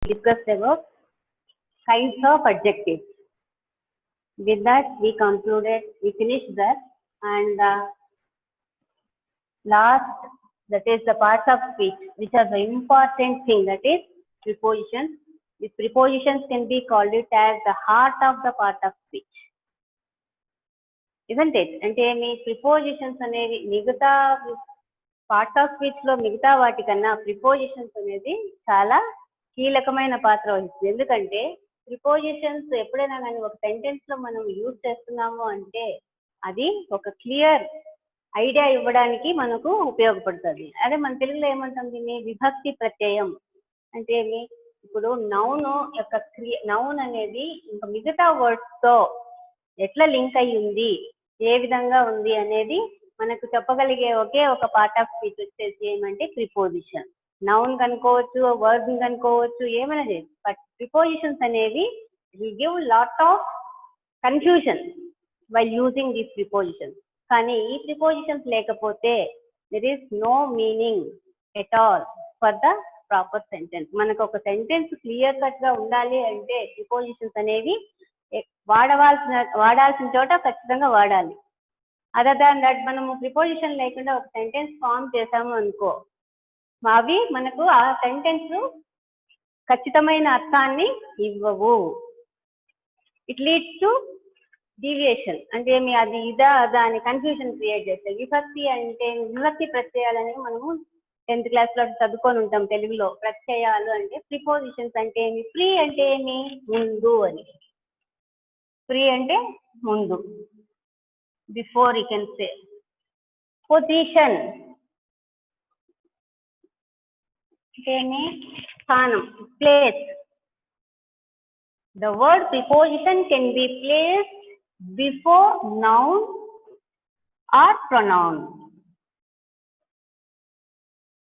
discussed about kinds of adjectives. With that, we concluded, we finished that, and last, that is the parts of speech, which are the important thing, that is prepositions. These prepositions can be called it as the heart of the part of speech, isn't it? అంటే మీ prepositions అనేవి మిగతా part of speech లో మిగతా వాటికన్నా prepositions అనేది చాలా కీలకమైన పాత్ర వహిస్తుంది. ఎందుకంటే ప్రిపోజిషన్స్ ఎప్పుడైనా కానీ ఒక సెంటెన్స్ లో మనం యూజ్ చేస్తున్నాము అంటే అది ఒక క్లియర్ ఐడియా ఇవ్వడానికి మనకు ఉపయోగపడుతుంది. అదే మన తెలుగులో ఏమంటాం దీన్ని, విభక్తి ప్రత్యయం అంటే ఇప్పుడు నౌన్ యొక్క నౌన్ అనేది ఇంకా మిగతా వర్డ్స్ తో ఎట్లా లింక్ అయి ఉంది, ఏ విధంగా ఉంది అనేది మనకు చెప్పగలిగే ఒకే ఒక పార్ట్ ఆఫ్ స్పీచ్ వచ్చేసి ఏమంటే ప్రిపోజిషన్. నౌన్ కనుకోవచ్చు, వర్డ్ కనుకోవచ్చు, ఏమైనా చేయొచ్చు. బట్ ప్రిపోజిషన్స్ అనేవి will give lot of confusion while using these prepositions. కానీ ఈ ప్రిపోజిషన్స్ లేకపోతే there is no meaning at all for the proper sentence. మనకు ఒక సెంటెన్స్ క్లియర్ కట్ గా ఉండాలి అంటే ప్రిపోజిషన్స్ అనేవి వాడాల్సిన చోట ఖచ్చితంగా వాడాలి. అదర్ దాన్ దట్ మనము ప్రిపోజిషన్ లేకుండా ఒక సెంటెన్స్ ఫామ్ చేసాము అనుకో, అవి మనకు ఆ సెంటెన్స్ ఖచ్చితమైన అర్థాన్ని ఇవ్వవు. ఇట్ లీడ్స్ టు డీవియేషన్, అంటే అది ఇదా అదా అని కన్ఫ్యూజన్ క్రియేట్ చేస్తాయి. విభక్తి అంటే విభక్తి ప్రత్యయాలని మనము 10th క్లాస్ లో చదువుకొని ఉంటాం తెలుగులో. ప్రత్యయాలు అంటే ప్రిపోజిషన్స్ అంటే ఏమి, ప్రీ అంటే ఏమి, ముందు అని. ప్రీ అంటే ముందు, before you can say. Position అంటే స్థానం, place. The word preposition can be placed before noun or pronoun.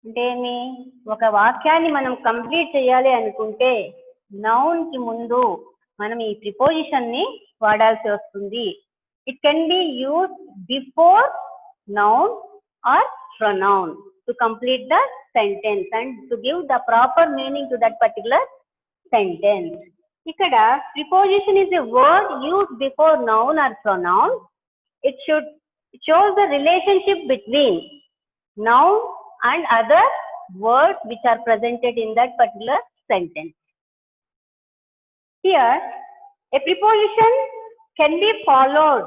అంటే ఒక వాక్యాన్ని మనం కంప్లీట్ చేయాలి అనుకుంటే నౌన్ కి ముందు మనం ఈ ప్రిపోజిషన్ ని వాడాల్సి వస్తుంది. It can be use before noun are pronoun to complete the sentence and to give the proper meaning to that particular sentence. ఇక్కడ preposition is a word used before noun or pronoun. It shows the relationship between noun and other words which are presented in that particular sentence. Here, a preposition can be followed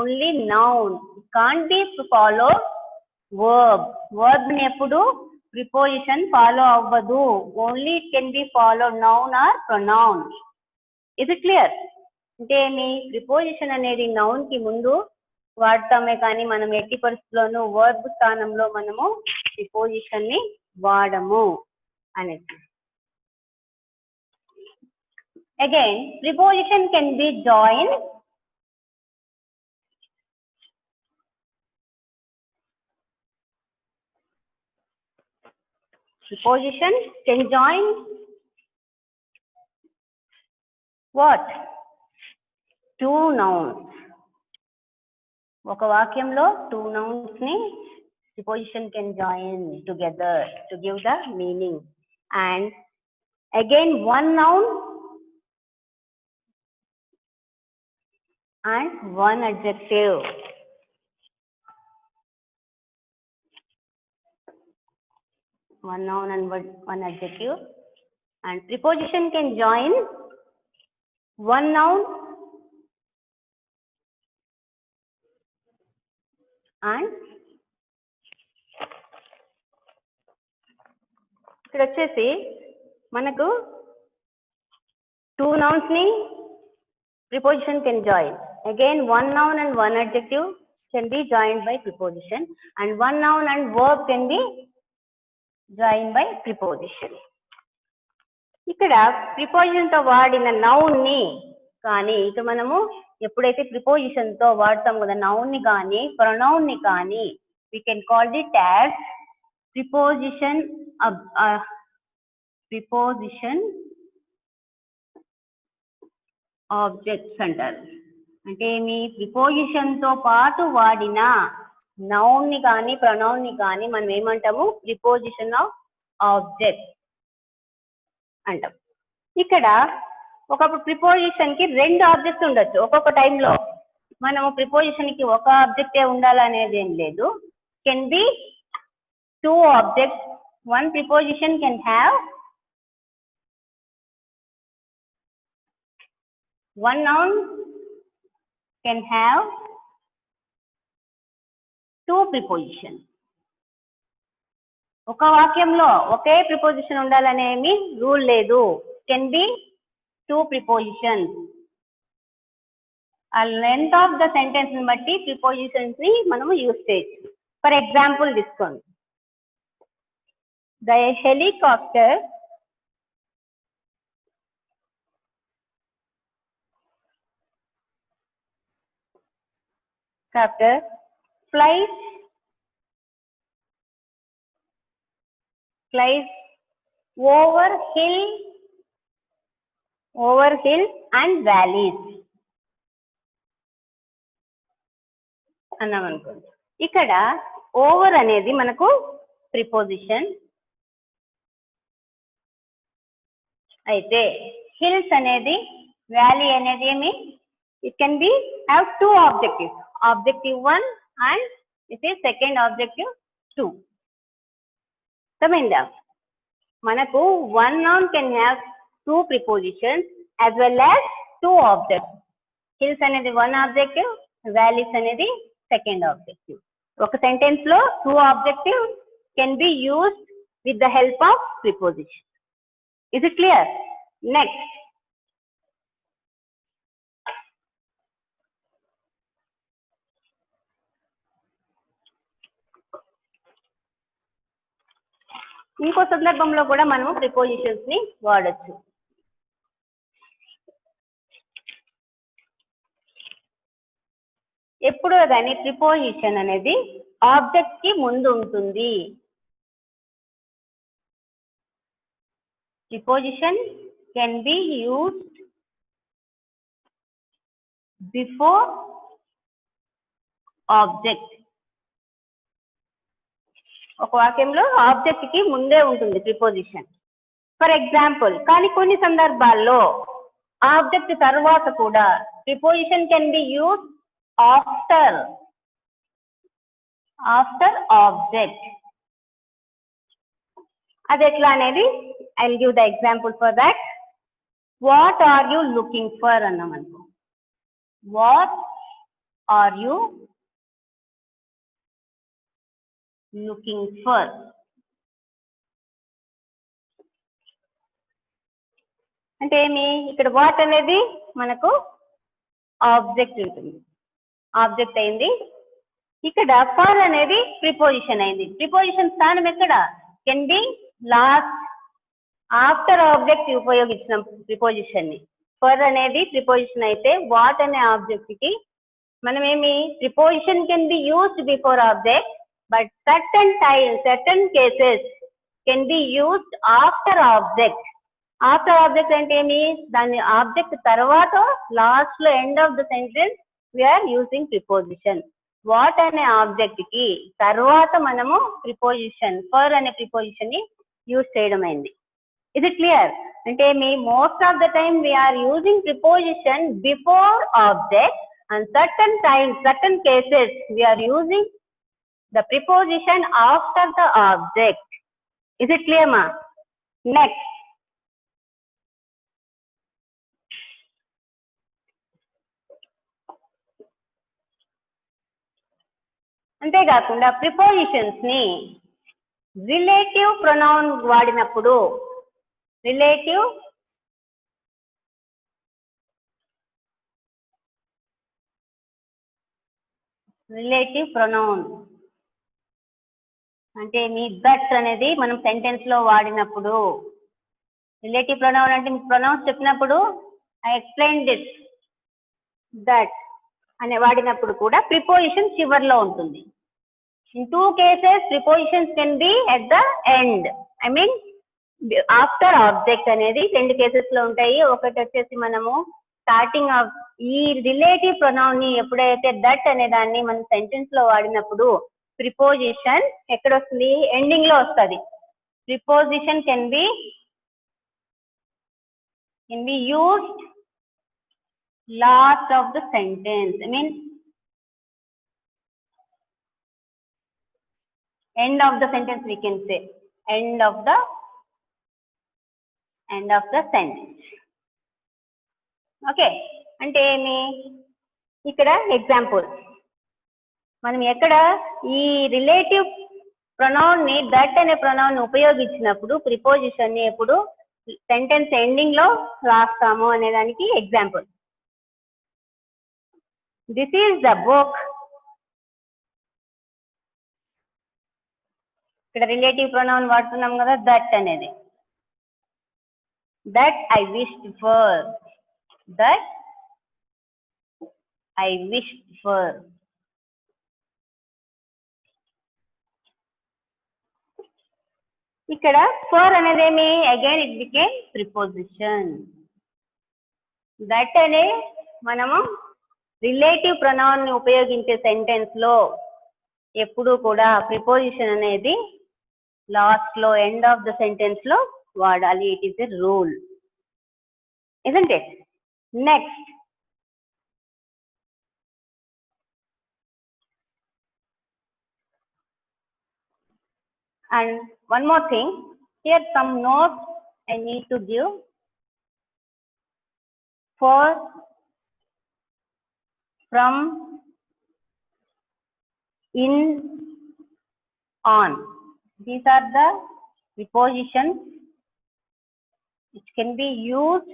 only noun. It can't be followed verb. Verb ni eppudu preposition follow avvadu. Only it can be followed noun or pronoun. Is it clear? అంటే మీ preposition అనేది noun కి ముందు వాడతామే కానీ మనం ఎట్టి పరిస్థితుల్లోనూ verb స్థానంలో మనము ప్రిపోజిషన్ ని వాడము అనేది. Again, preposition can be joined what? Two nouns. ఒక వాక్యంలో two nouns ని preposition can join together to give the meaning. And again one noun and one adjective. One noun and one adjective. And preposition can join one noun and ఇక్కడ వచ్చేసి మనకు two nouns ని preposition can join. Again one noun and one adjective can be joined by preposition, and one noun and verb can be joined by preposition. ఇక్కడ preposition తో వాడిన noun ని కానీ ఇక మనము ఎప్పుడైతే ప్రిపోజిషన్ తో వాడతాం కదా నౌన్ ని కానీ ప్రొనౌన్ ని కానీ we can call it as preposition objects అంటారు. అంటే మీ ప్రిపోజిషన్ తో పాటు వాడిన నౌన్ ని కానీ ప్రొనౌన్ ని కానీ మనం ఏమంటాము, ప్రిపోజిషన్ ఆఫ్ ఆబ్జెక్ట్ అంటాం. ఇక్కడ ఒకప్పుడు ప్రిపోజిషన్ కి 2 ఆబ్జెక్ట్స్ ఉండొచ్చు. ఒక్కొక్క టైంలో మనము ప్రిపోజిషన్ కి ఒక ఆబ్జెక్టే ఉండాలనేది ఏం లేదు. Can be 2 objects. One preposition can have one noun can have 2 prepositions. ఒక వాక్యంలో ఒకే ప్రిపోజిషన్ ఉండాలనేమి రూల్ లేదు. Can be 2 prepositions. ఆ లెంత్ ఆఫ్ ద సెంటెన్స్ ని బట్టి ప్రిపోజిషన్స్ ని మనము యూజ్ చేయొచ్చు. ఫర్ ఎగ్జాంపుల్ తీసుకోండి. The helicopter flies over hills and valleys అన్నాం అనుకోండి. ఇక్కడ ఓవర్ అనేది మనకు ప్రిపోజిషన్ అయితే హిల్స్ అనేది వ్యాలీ అనేది ఏమి it can be have 2 objectives. Objective 1 and it is second objective 2. అర్థమైందా? మనకు 1 noun can have 2 prepositions as well as 2 objects. Hills అనేది 1 ఆబ్జెక్టివ్, వ్యాలీస్ అనేది సెకండ్ ఆబ్జెక్టివ్. ఒక సెంటెన్స్ లో 2 objective can be used with the help of preposition. Is it clear? Next. ఇంకో సందర్భంలో కూడా మనము ప్రిపోజిషన్స్ ని వాడొచ్చు. ఎప్పుడో కానీ ప్రిపోజిషన్ అనేది ఆబ్జెక్ట్ కి ముందు ఉంటుంది. Preposition can be used before object. ఒక వాక్యంలో ఆబ్జెక్ట్ కి ముందే ఉంటుంది ప్రిపోజిషన్. ఫర్ ఎగ్జాంపుల్, కానీ కొన్ని సందర్భాల్లో ఆబ్జెక్ట్ తర్వాత కూడా preposition can be use after object. అది ఎట్లా అనేది I'll give the example for that. What are you looking for అన్నాం అనుకో. What are you looking for? అంటే ఏమి ఇక్కడ వాట్ అనేది మనకు ఆబ్జెక్ట్ ఉంటుంది. ఆబ్జెక్ట్ అయింది. ఇక్కడ ఫర్ అనేది ప్రిపోజిషన్ అయింది. ప్రిపోజిషన్ స్థానం ఎక్కడ? Can be last after object ఉపయోగించిన ప్రిపోజిషన్ ని. ఫర్ అనేది ప్రిపోజిషన్ అయితే వాట్ అనే ఆబ్జెక్ట్ కి మనం ఏమి preposition can be used before object, but certain cases can be used after object. After object అంటే ఏమి దాని ఆబ్జెక్ట్ తర్వాత లాస్ట్ లో end of the sentence we are using preposition. What అనే ఆబ్జెక్ట్ కి తర్వాత మనము ప్రిపోజిషన్ ఫర్ అనే ప్రిపోజిషన్ ని యూజ్ చేయడం అయింది. Is it clear? అంటే మీ most of the time we are using preposition before object, and certain cases we are using the preposition after the object. Is it clear, ma? Next. అంతేకాకుండా prepositions ని relative pronoun వాడినప్పుడు relative pronoun అంటే me that అనేది మనం sentence లో వాడినప్పుడు, relative pronoun అంటే pronounce చెప్పినప్పుడు ఐ ఎక్స్ప్లెయిన్ దిస్ దట్ అనే వాడినప్పుడు కూడా ప్రిపోజిషన్ చివర్లో ఉంటుంది. In 2 cases prepositions can be at the end. I mean after object అనేది 2 కేసెస్ లో ఉంటాయి. ఒకటి వచ్చేసి మనము స్టార్టింగ్ ఆఫ్ ఈ రిలేటివ్ ప్రొనౌన్ ని ఎప్పుడైతే దట్ అనే దాన్ని మనం సెంటెన్స్ లో వాడినప్పుడు ప్రిపోజిషన్ ఎక్కడ వస్తుంది? ఎండింగ్ లో వస్తుంది. Preposition can B can be used last of the sentence. I mean, end of the sentence we can say. End of the sentence. Okay. అంటే ఏమి ఇక్కడ ఎగ్జాంపుల్ మనం ఎక్కడ ఈ రిలేటివ్ ప్రొనౌన్ ని దట్ అనే ప్రొనౌన్ ని ఉపయోగించినప్పుడు ప్రిపోజిషన్ ని ఎప్పుడు సెంటెన్స్ ఎండింగ్ లో రాస్తాము అనే దానికి example. This is the book. ఇక్కడ రిలేటివ్ ప్రొనౌన్ వాడుతున్నాం కదా దట్ అనేది. That I wished for. That I wished for. ఇక్కడ ఫర్ అనేది ఏమి again it became preposition. That అనే మనము రిలేటివ్ ప్రొనౌన్ ని ఉపయోగించే సెంటెన్స్ లో ఎప్పుడు కూడా ప్రిపోజిషన్ అనేది లాస్ట్ లో ఎండ్ ఆఫ్ ద సెంటెన్స్ లో వాడాలి. It is a rule, isn't it? Next and one more thing, here some notes I need to give for, from, in, on. These are the prepositions which can be used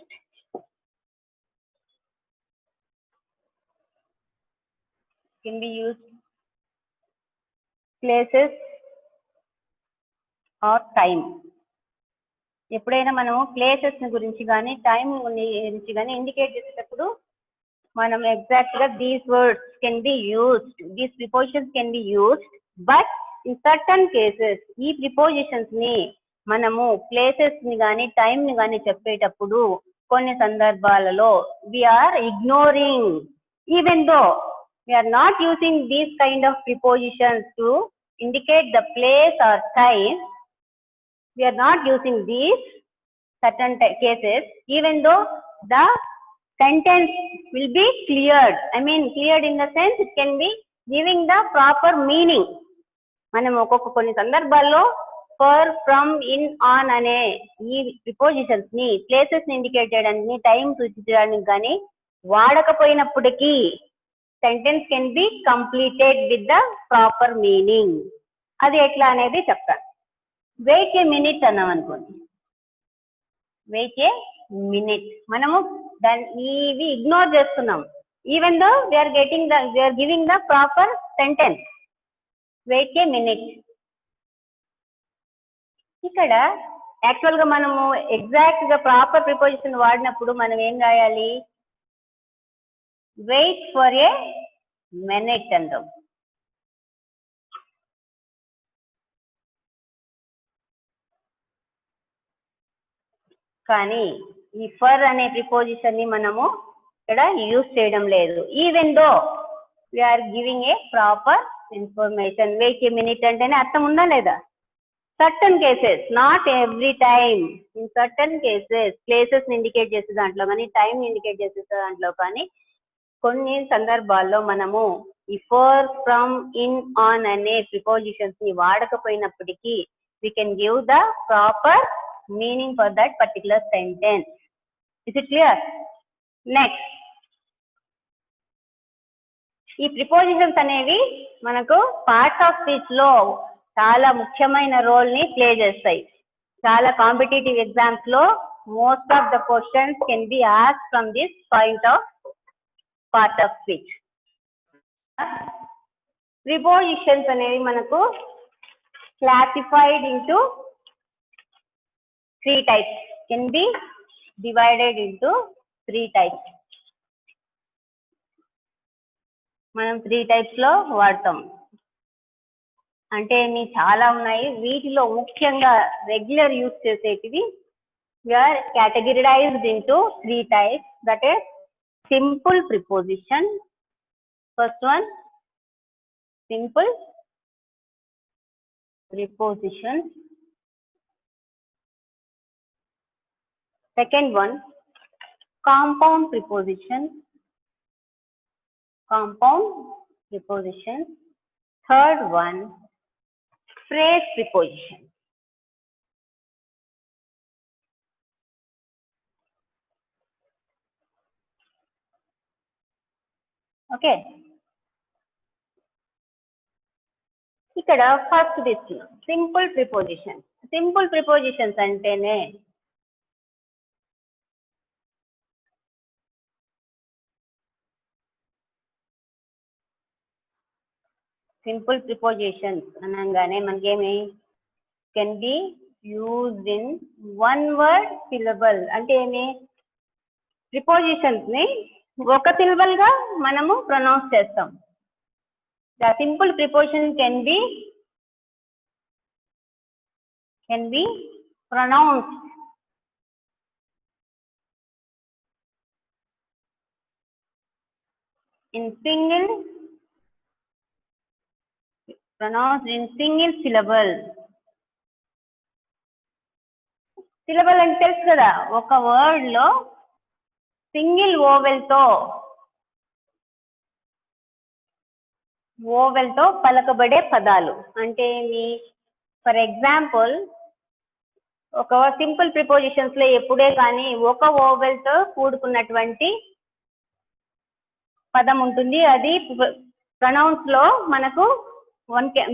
places or time. ఎప్పుడైనా మనము places గురించి కానీ time గురించి కానీ indicate చేసేటప్పుడు మనం exact గా these words can be used, these prepositions can be used, but in certain cases ఈ ప్రిపోజిషన్స్ ని మనము ప్లేసెస్ ని కానీ టైం ని కానీ చెప్పేటప్పుడు కొన్ని సందర్భాలలో we are ignoring, even though we are not using these kind of prepositions to indicate the place or time. We are not using these certain cases, even though the sentence will be cleared. I mean, cleared in the sense it can be giving the proper meaning. మనం ఒక్కొక్క కొన్ని సందర్భాల్లో for, from, in, on అనే ఈ prepositions ని places ని indicate చేయడానికి, time సూచించడానికి కానీ వాడకపోయినప్పటికీ sentence can be completed with the proper meaning. అది ఎట్లా అనేది చెప్తాను. వెయిట్ ఏ మినిట్ అన్నాం అనుకోండి, వెయిట్ ఏ మినిట్ మనము దాన్ని ఇవి ఇగ్నోర్ చేస్తున్నాం, even though we are giving the proper sentence. Wait a minute. ఇక్కడ యాక్చువల్ గా మనము ఎగ్జాక్ట్ గా ప్రాపర్ ప్రిపోజిషన్ వాడినప్పుడు మనం ఏం రాయాలి? వెయిట్ ఫర్ ఏ మినిట్ అంటాం. కానీ ఈ ఫర్ అనే ప్రిపోజిషన్ ని మనము ఇక్కడ యూజ్ చేయడం లేదు, even though we are giving a proper information. Wait a minute అంటేనే అర్థం ఉందా లేదా? Certain cases, not every time, in certain cases places indicate చేసే దాంట్లో కానీ టైం ఇండికేట్ చేసే దాంట్లో కానీ కొన్ని సందర్భాల్లో మనము ఈ ఫర్, ఫ్రమ్, ఇన్, ఆన్ అనే ప్రిపోజిషన్స్ ని వాడకపోయినప్పటికీ we can give the proper meaning for that particular sentence. Is it clear? Next, ఈ ప్రిపోజిషన్స్ అనేవి మనకు పార్ట్స్ ఆఫ్ స్పీచ్ లో చాలా ముఖ్యమైన రోల్ ని ప్లే చేస్తాయి. చాలా కాంపిటేటివ్ ఎగ్జామ్స్ లో most of the questions can be asked from this point of part of speech. Prepositions అనేవి మనకు classified into 3 types, can be divided into 3 types. మనం 3 types లో వాడతాం. అంటే మీ చాలా ఉన్నాయి, వీటిలో ముఖ్యంగా రెగ్యులర్ యూజ్ చేసేటివి we are categorized into 3 types. That is simple preposition. First one, simple prepositions. Second one, compound prepositions, third one phrase preposition. Okay, ఇక్కడ ఫస్ట్ తీసుకున్నాం సింపుల్ ప్రిపోజిషన్. సింపుల్ ప్రిపోజిషన్స్ అంటేనే సింపుల్ ప్రిపోజిషన్స్ అనగానే మనకేమి can be used in one word syllable. అంటే ఏమి, prepositions ని ఒక syllable గా మనము ప్రొనౌన్స్ చేస్తాం. The simple preposition can B pronounced in single syllable. Syllable అంటే తెలుసు కదా, ఒక వర్డ్ లో సింగిల్ ఓవెల్ తో పలకబడే పదాలు. అంటే ఫర్ ఎగ్జాంపుల్ ఒక సింపుల్ ప్రిపోజిషన్స్ లో ఎప్పుడే కానీ ఒక ఓవెల్ తో కూడుకున్నటువంటి పదం ఉంటుంది. అది ప్రొనౌన్స్ లో మనకు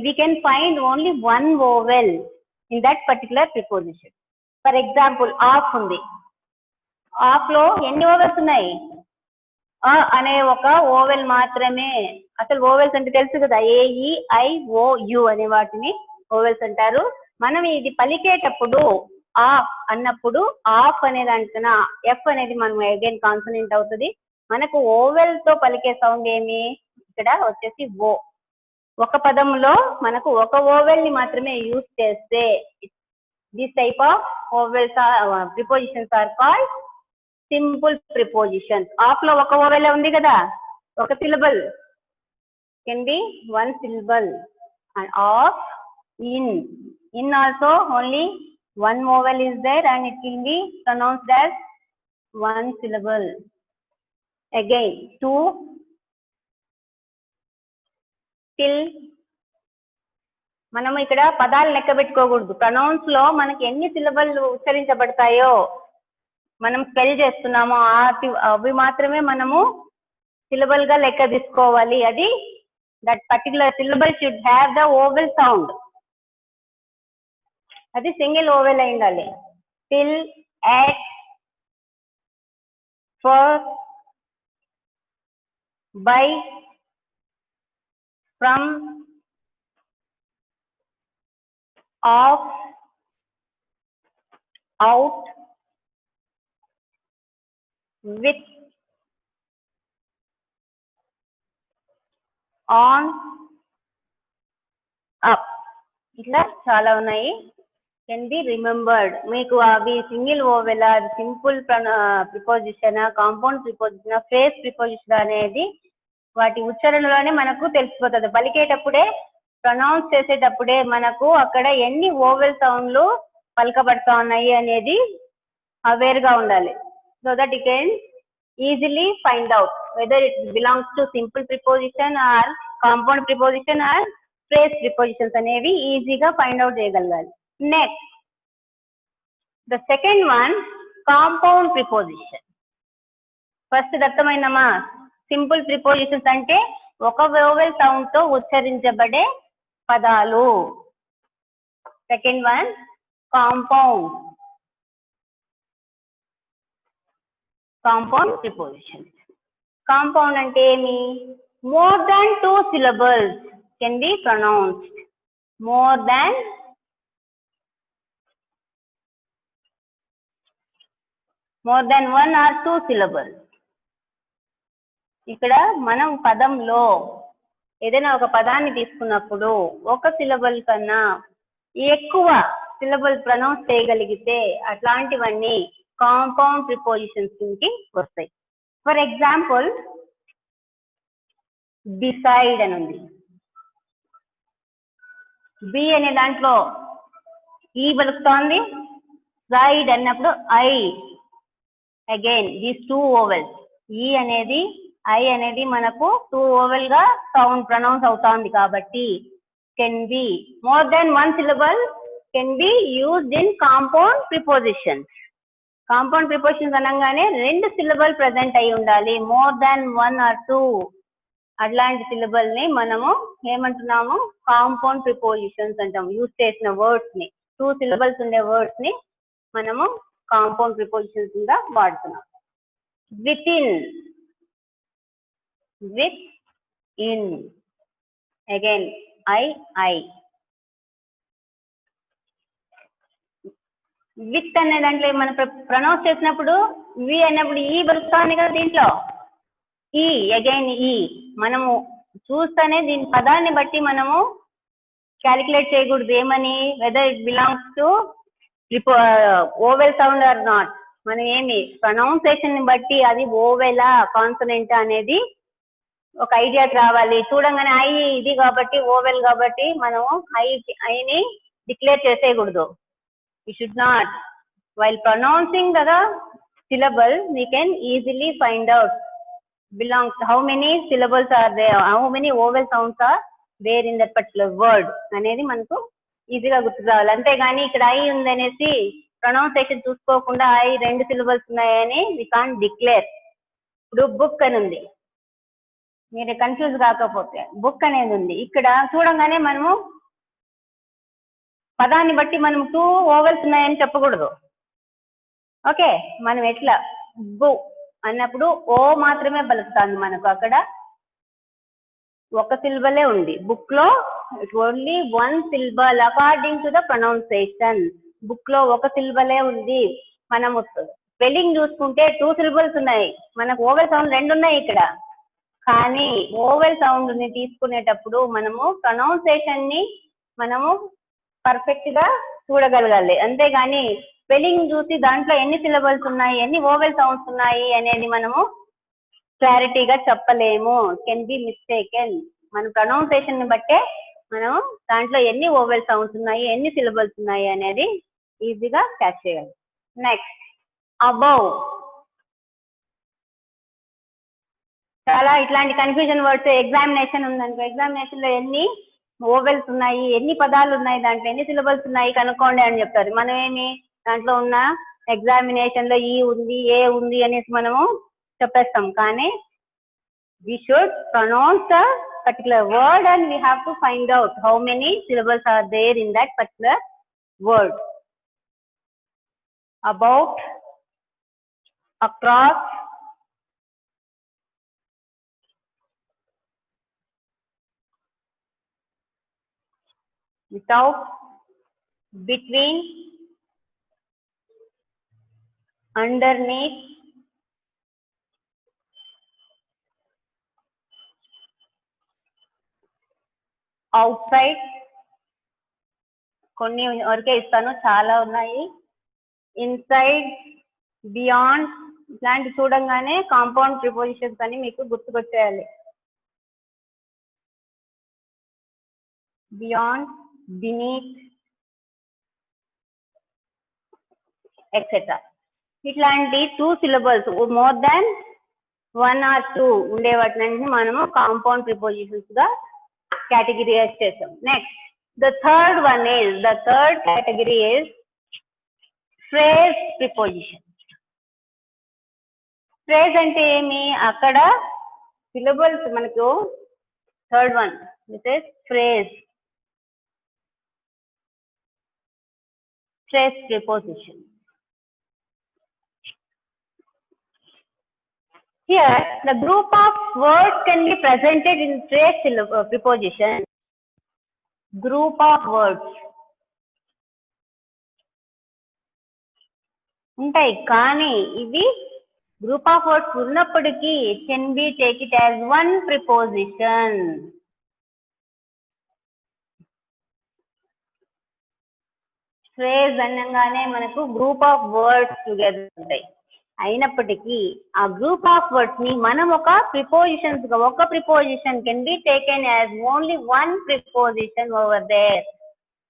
we can find only one vowel in that particular preposition. For example of ఉంది, ఆఫ్ లో ఎన్ని ఓవెల్స్ ఉన్నాయి? అనే ఒక ఓవెల్ మాత్రమే. అసలు ఓవెల్స్ అంటే తెలుసు కదా, AEIOU అనే వాటిని ఓవెల్స్ అంటారు. మనం ఇది పలికేటప్పుడు ఆఫ్ అన్నప్పుడు ఆఫ్ అనే దానికన్నా ఎఫ్ అనేది మనం అగైన్ కాన్సనెంట్ అవుతుంది. మనకు ఓవెల్ తో పలికే సౌండ్ ఏమి ఇక్కడ వచ్చేసి ఓ. ఒక పదంలో మనకు ఒక ఓవెల్ ని మాత్రమే యూజ్ చేస్తే this type of vowels prepositions are called simple prepositions. Of లో ఒక ఓవెల్ ఉంది కదా, ఒక syllable can be one syllable. And of, in also only one vowel is there and it will be pronounced as one syllable. Again, to, till. మనం ఇక్కడ పదాలు లెక్క పెట్టుకోకూడదు. ప్రొనౌన్స్ లో మనకి ఎన్ని సిలబల్ ఉచ్చరించబడతాయో మనం స్పెల్ చేస్తున్నామో అవి మాత్రమే మనము సిలబల్ గా లెక్క తీసుకోవాలి. అది that particular syllable should have the vowel sound. అది సింగిల్ ఓవెల్ అయి ఉండాలి. Till, at, for, by, from, off, out, with, on, up. ఇట్లా చాలా ఉన్నాయి. Can be remembered. మీకు అవి single vowel, simple preposition, compound preposition, phrase preposition అనేది వాటి ఉచ్చారణలోనే మనకు తెలిసిపోతుంది. పలికేటప్పుడే, ప్రొనౌన్స్ చేసేటప్పుడే మనకు అక్కడ ఎన్ని ఓవెల్ సౌండ్లు పలకబడతా ఉన్నాయి అనేది అవేర్ గా ఉండాలి. So that you can easily find out whether it belongs to simple preposition or compound preposition or phrase prepositions అనేవి ఈజీగా ఫైండ్ అవుట్ చేయగలగాలి. Next, the second one compound preposition. First అర్థమైందమ్మా, సింపుల్ ప్రిపోజిషన్స్ అంటే ఒక vowel sound తో ఉచ్చరించబడే పదాలు. Second one compound prepositions. Compound అంటే ఏమి? More than 2 syllables can be pronounced. More than one or 2 syllables. ఇక్కడ మనం పదంలో ఏదైనా ఒక పదాన్ని తీసుకున్నప్పుడు ఒక సిలబల్ కన్నా ఎక్కువ సిలబల్ ప్రొనౌన్స్ చేయగలిగితే అట్లాంటివన్నీ కాంపౌండ్ ప్రిపోజిషన్స్ కి వస్తాయి. ఫర్ ఎగ్జాంపుల్, డిసైడ్ అని ఉంది. బి అనే దాంట్లో ఈ పలుకుతోంది, సైడ్ అన్నప్పుడు I, again these two vowels ఈ అనేది ఐ అనేది మనకు టూ ఓవెల్ గా సౌండ్ ప్రొనౌన్స్ అవుతోంది కాబట్టి can be more than one syllable can be used in compound prepositions. Compound prepositions అనగానే రెండు సిలబల్ ప్రెసెంట్ అయి ఉండాలి. More than one or two అట్లాంటి సిలబల్ ని మనము ఏమంటున్నాము కాంపౌండ్ ప్రిపోజిషన్స్ అంటాము. యూజ్ చేసిన వర్డ్స్ ని టూ సిలబల్స్ ఉండే వర్డ్స్ ని మనము కాంపౌండ్ ప్రిపోజిషన్స్ గా వాడుతున్నాం. With in with in again I with అనే దాంట్లో మనం ప్రొనౌన్స్ చేసినప్పుడు వి అన్నప్పుడు ఈ వస్తుంది కదా దీంట్లో ఈ అగైన్ ఈ మనము చూస్తేనే దీని పదాన్ని బట్టి మనము క్యాలిక్యులేట్ చేయకూడదు ఏమని whether it belongs to vowel sound or not. మనం ఏమి ప్రొనౌన్సియేషన్ ని బట్టి అది ఓవెలా కాన్సనెంట్ అనేది ఒక ఐడియాకి రావాలి. చూడంగానే ఐ ఇది కాబట్టి ఓవెల్ కాబట్టి మనము ఐని declare చేసేయకూడదు. You should not. While pronouncing the syllable, we can easily find out belongs how many syllables are there, how many vowel sounds are there in that particular word. అనేది మనకు ఈజీగా గుర్తు రావాలి. అంతేగాని ఇక్కడ ఐ ఉందనేసి ప్రొనౌన్సియేషన్ చూసుకోకుండా I రెండు సిలబల్స్ ఉన్నాయని వి కాంట్ డిక్లేర్. ఇప్పుడు బుక్ అని ఉంది, మీరు కన్ఫ్యూజ్ కాకపోతే బుక్ అనేది ఉంది. ఇక్కడ చూడంగానే మనము పదాన్ని బట్టి మనం టూ ఓవెల్స్ ఉన్నాయని చెప్పకూడదు. ఓకే, మనం ఎట్లా బు అన్నప్పుడు ఓ మాత్రమే పలుకుతాను. మనకు అక్కడ ఒక సిలబలే ఉంది. బుక్ లో it only one syllable according to the pronunciation. Book లో ఒక సిలబలే ఉంది. మనము స్పెల్లింగ్ చూసుకుంటే టూ సిలబల్స్ ఉన్నాయి. మనకు ఓవెల్ సౌండ్ రెండు ఉన్నాయి ఇక్కడ. కానీ ఓవెల్ సౌండ్ ని తీసుకునేటప్పుడు మనము ప్రొనౌన్సియేషన్ ని మనము పర్ఫెక్ట్ గా చూడగలగాలి. అంతేగాని స్పెల్లింగ్ చూసి దాంట్లో ఎన్ని సిలబల్స్ ఉన్నాయి, ఎన్ని ఓవెల్ సౌండ్స్ ఉన్నాయి అనేది మనము క్లారిటీగా చెప్పలేము. Can be mistaken. మన ప్రొనౌన్సియేషన్ ని బట్టే మనం దాంట్లో ఎన్ని ఓవెల్ సౌండ్స్ ఉన్నాయి, ఎన్ని సిలబల్స్ ఉన్నాయి అనేది ఈజీగా క్యాచ్ చేయాలి. Next above. చాలా ఇట్లాంటి కన్ఫ్యూజన్ వర్డ్స్ ఎగ్జామినేషన్ ఉందనుకో, ఎగ్జామినేషన్ లో ఎన్ని ఓవెల్స్ ఉన్నాయి, ఎన్ని పదాలు ఉన్నాయి, దాంట్లో ఎన్ని సిలబల్స్ ఉన్నాయి కనుక్కోండి అని చెప్తారు. మనం ఏమి దాంట్లో ఉన్న ఎగ్జామినేషన్ లో ఈ ఉంది ఏ ఉంది అనేసి మనము చెప్పేస్తాం. కానీ we should pronounce a particular word and we have to find out how many syllables are there in that particular word. About, across, without, between, underneath, outside, కొన్ని వరకే ఇస్తాను, చాలా ఉన్నాయి. ఇన్సైడ్, బియాండ్, ఇట్లాంటి చూడంగానే కాంపౌండ్ ప్రిపోజిషన్స్ అని మీకు గుర్తుకొచ్చేయాలి. Beyond, beneath, etc. ఇట్లాంటి two syllables more than one or two ఉండే వాటిని మనము కాంపౌండ్ ప్రిపోజిషన్స్ గా కేటగిరైజ్ చేసాం. Next the third category is phrase preposition. Phrase అంటే ఏమి, అక్కడ సిలబల్స్ మనకు third one this is phrase. Phrase preposition. Here, the group of words can be presented in phrase preposition. Group of words. ఉంటాయి కానీ ఇవి group of words ఉన్నప్పటికీ it can be take it as one preposition. Phrase అనగానే మనకు group of words together ఉంటాయి. అయినప్పటికీ ఆ group of words ని మనం ఒక ప్రిపోజిషన్స్ గా, ఒక preposition can be taken as only one preposition over there.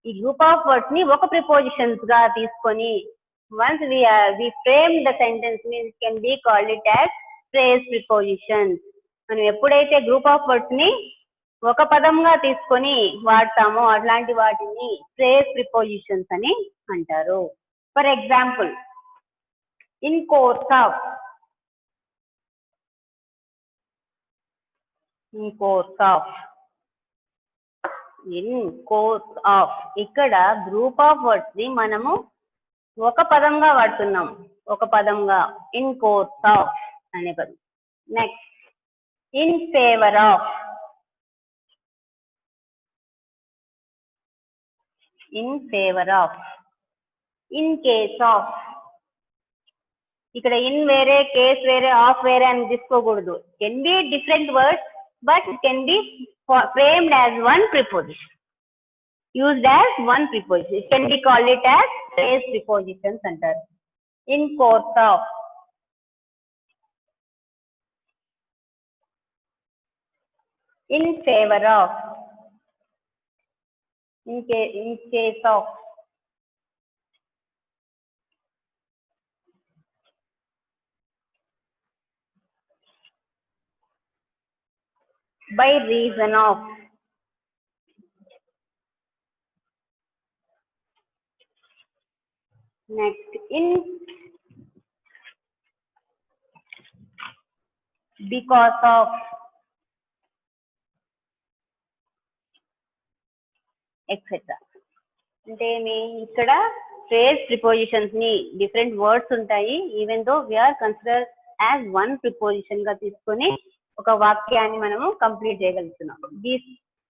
ఈ గ్రూప్ ఆఫ్ వర్డ్స్ ని ఒక ప్రిపోజిషన్స్ గా తీసుకొని Once we frame the sentence, means can be called it as phrase prepositions. మనం ఎప్పుడైతే గ్రూప్ ఆఫ్ వర్డ్స్ ని ఒక పదంగా తీసుకొని వాడతామో అట్లాంటి వాటిని ఫ్రేజ్ ప్రిపోజిషన్స్ అని అంటారు. For example, in course of, in course of, in course of, ఇక్కడ గ్రూప్ ఆఫ్ వర్డ్స్ ని మనము ఒక పదంగా వాడుతున్నాం, ఒక పదంగా ఇన్ కోర్స్ ఆఫ్ అనే పదం. Next, in favour of, in favour of, in case of, ఇక్కడ ఇన్ వేరే, కేస్ వేరే, ఆఫ్ వేరే అని తీసుకోకూడదు. Can be different words but it can be framed as one preposition, used as one preposition. It can be called it as phrase prepositions అంటారు. In course of, in favor of, in case of, by reason of, next, in because of, etc. అంటే ఇక్కడ phrase prepositions ని different words ఉంటాయి. Even though we are consider as one preposition గా తీసుకొని ఒక వాక్యాన్ని మనము కంప్లీట్ చేయగలుగుతున్నాం.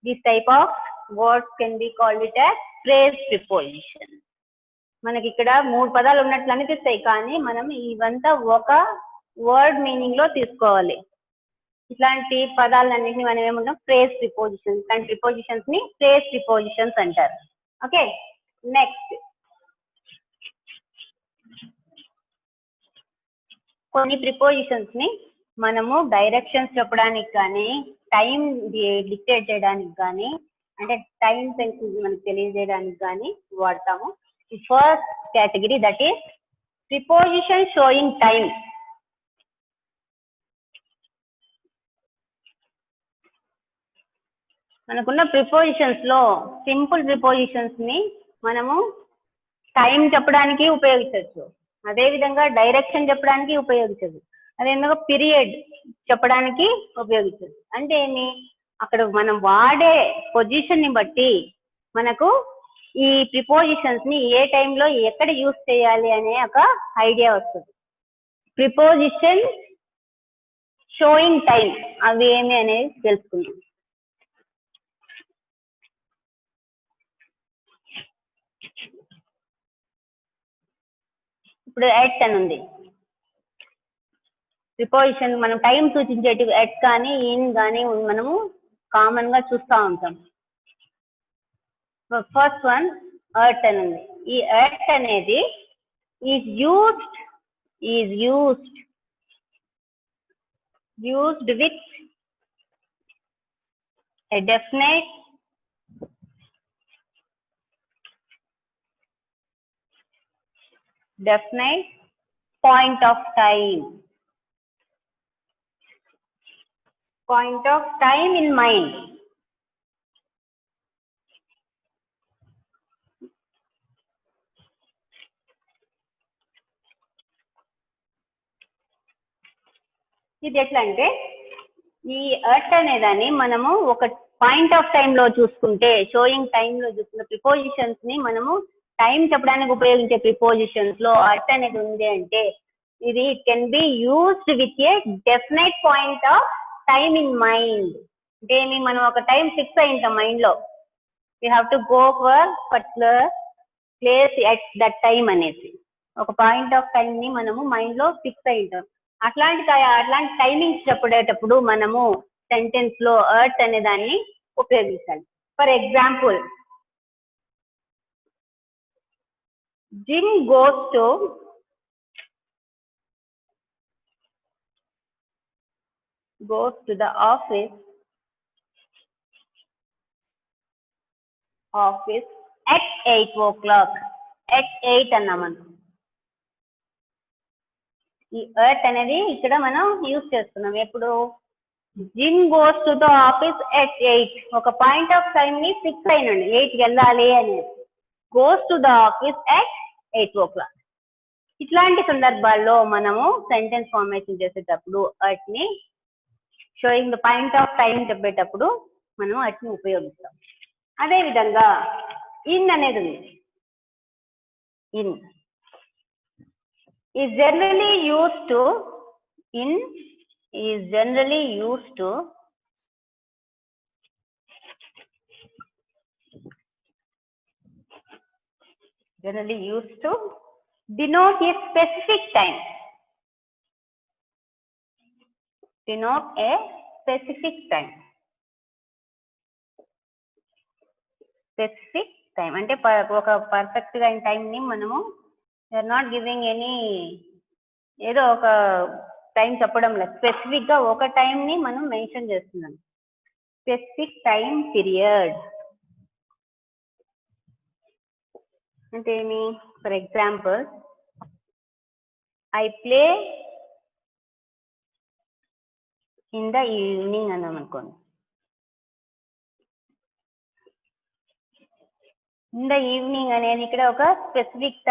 This type of words can be called it as phrase preposition. మనకి ఇక్కడ 3 పదాలు ఉన్నట్లు అనిపిస్తాయి, కానీ మనం ఇవంతా ఒక వర్డ్ మీనింగ్ లో తీసుకోవాలి. ఇట్లాంటి పదాలన్నింటినీ మనం ఏమంటాం, ఫ్రేజ్ ప్రిపోజిషన్స్. అండ్ ప్రిపోజిషన్స్ ని ఫ్రేజ్ ప్రిపోజిషన్స్ అంటారు. ఓకే, నెక్స్ట్, కొన్ని ప్రిపోజిషన్స్ ని మనము డైరెక్షన్స్ చెప్పడానికి కానీ, టైం డిక్టేట్ చేయడానికి కానీ, అంటే టైం సెన్స్ మనకు తెలియజేయడానికి కానీ వాడతాము. The first category, that is preposition showing time. మనకున్న ప్రిపోజిషన్స్ లో సింపుల్ ప్రిపోజిషన్స్ ని మనము టైం చెప్పడానికి ఉపయోగించవచ్చు, అదే విధంగా డైరెక్షన్ చెప్పడానికి ఉపయోగించవచ్చు, అదేవిధంగా పీరియడ్ చెప్పడానికి ఉపయోగించవచ్చు. అంటే ఏమి, అక్కడ మనం వాడే పొజిషన్ ని బట్టి మనకు ఈ ప్రిపోజిషన్స్ ని ఏ టైంలో ఎక్కడ యూజ్ చేయాలి అనే ఒక ఐడియా వస్తుంది. ప్రిపోజిషన్ షోయింగ్ టైం అవి ఏమి అనేది తెలుసుకుందాం. ఇప్పుడు ఎట్ అని ఉంది, ప్రిపోజిషన్ మనం టైం సూచించేటి ఎట్ కానీ ఇన్ కానీ మనము కామన్ గా చూస్తూ ఉంటాం. ఫస్ట్ వన్ ఎట్ అని ఉంది. ఈ ఎట్ అనేది is used with a definite point of time in mind. ఇది ఎట్లా అంటే, ఈ ఎట్ అనేదాన్ని మనము ఒక పాయింట్ ఆఫ్ టైం లో చూసుకుంటే, షోయింగ్ టైం లో చూసుకున్న ప్రిపోజిషన్స్ ని మనము టైం చెప్పడానికి ఉపయోగించే ప్రిపోజిషన్స్ లో ఎట్ అనేది ఉంది అంటే, ఇది it can be used with a definite point of time in mind. అంటే మనం ఒక టైం ఫిక్స్ అయి ఉంటాం మైండ్ లో, we have to go for particular place at that time అనేసి ఒక పాయింట్ ఆఫ్ టైం ని మనము మైండ్ లో ఫిక్స్ అయి ఉంటాం. అట్లాంటి టైమింగ్స్ చెప్పేటప్పుడు మనము సెంటెన్స్ లో ఎట్ అనే దాన్ని ఉపయోగించాలి. For example, Jim goes to the office at 8 o'clock. At 8 అన్నామను. ఈ ఎర్త్ అనేది ఇక్కడ మనం యూజ్ చేస్తున్నాం. ఎప్పుడు Jim goes to the office at 8, ఒక పాయింట్ ఆఫ్ టైం ని ఫిక్స్ అయినండి 8కి వెళ్ళాలి అనేది. Goes to the office at 8 o'clock. ఇట్లాంటి సందర్భాల్లో మనము సెంటెన్స్ ఫార్మేషన్ చేసేటప్పుడు వాటిని showing the point of time చెప్పేటప్పుడు మనం వాటిని ఉపయోగిస్తాం. అదే విధంగా ఇన్ అనేది ఉంది. In is generally used to denote a specific time. Denote a specific time. Specific time అంటే ఒక పర్ఫెక్ట్ గా టైం ని మనము ఆర్ నాట్ గివింగ్ ఎనీ ఏదో ఒక టైం చెప్పడం లేదు. స్పెసిఫిక్ గా ఒక టైం ని మనం మెన్షన్ చేస్తున్నాం. స్పెసిఫిక్ టైం పీరియడ్ అంటే ఏమి? For example, I play in the evening అన్నాం అనుకోండి. ఇన్ ద ఈవినింగ్ అనేది ఇక్కడ ఒక స్పెసిఫిక్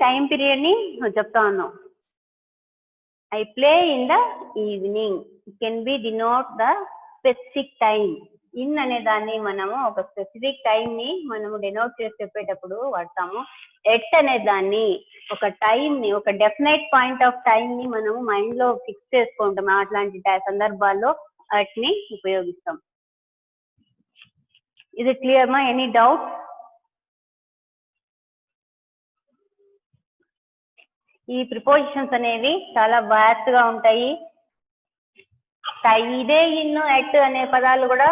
టైం పీరియడ్ ని చెప్తా ఉన్నాం. I play in the evening can be denote the specific time. In అనే దాన్ని మనము ఒక స్పెసిఫిక్ టైం ని మనము డెనోట్ చేసి చెప్పేటప్పుడు వాడతాము. ఎట్ అనే దాన్ని ఒక టైం ని, ఒక డెఫినెట్ పాయింట్ ఆఫ్ టైం ని మనము మైండ్ లో ఫిక్స్ చేసుకుంటాం. అట్లాంటి సందర్భాల్లో వాటిని ఉపయోగిస్తాం. ఇది క్లియర్ మా? Any doubt? ఈ ప్రిపోజిషన్స్ అనేవి చాలా వాస్ట్ గా ఉంటాయి. ఇదే ఇన్, ఎట్ అనే పదాలు కూడా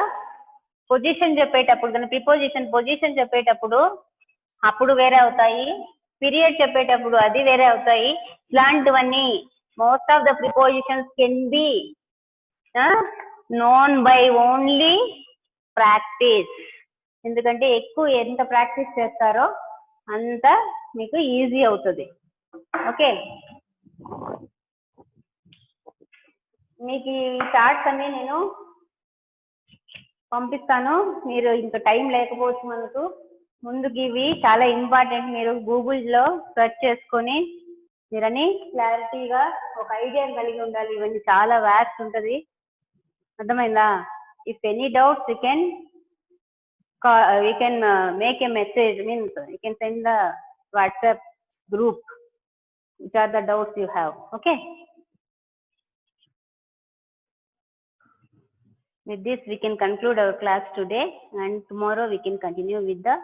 పొజిషన్ చెప్పేటప్పుడు, దాని పొజిషన్ చెప్పేటప్పుడు అప్పుడు వేరే అవుతాయి. పీరియడ్ చెప్పేటప్పుడు అది వేరే అవుతాయి. ఇలాంటివన్నీ most of the prepositions can be known by only practice. ఎందుకంటే ఎక్కువ ఎంత ప్రాక్టీస్ చేస్తారో అంత మీకు ఈజీ అవుతుంది. ఓకే, మీకు ఈ చార్ట్స్ అన్ని నేను పంపిస్తాను. మీరు ఇంకా టైం లేకపోవచ్చు మనకు. ముందుకు ఇవి చాలా ఇంపార్టెంట్. మీరు గూగుల్లో సెర్చ్ చేసుకొని మీరని క్లారిటీగా ఒక ఐడియా కలిగి ఉండాలి. ఇవన్నీ చాలా వ్యాస్ట్ ఉంటుంది. అర్థమైందా? If any doubts you can make a message, means you can send the WhatsApp group which are the doubts you have. Okay, with this we can conclude our class today, and tomorrow we can continue with the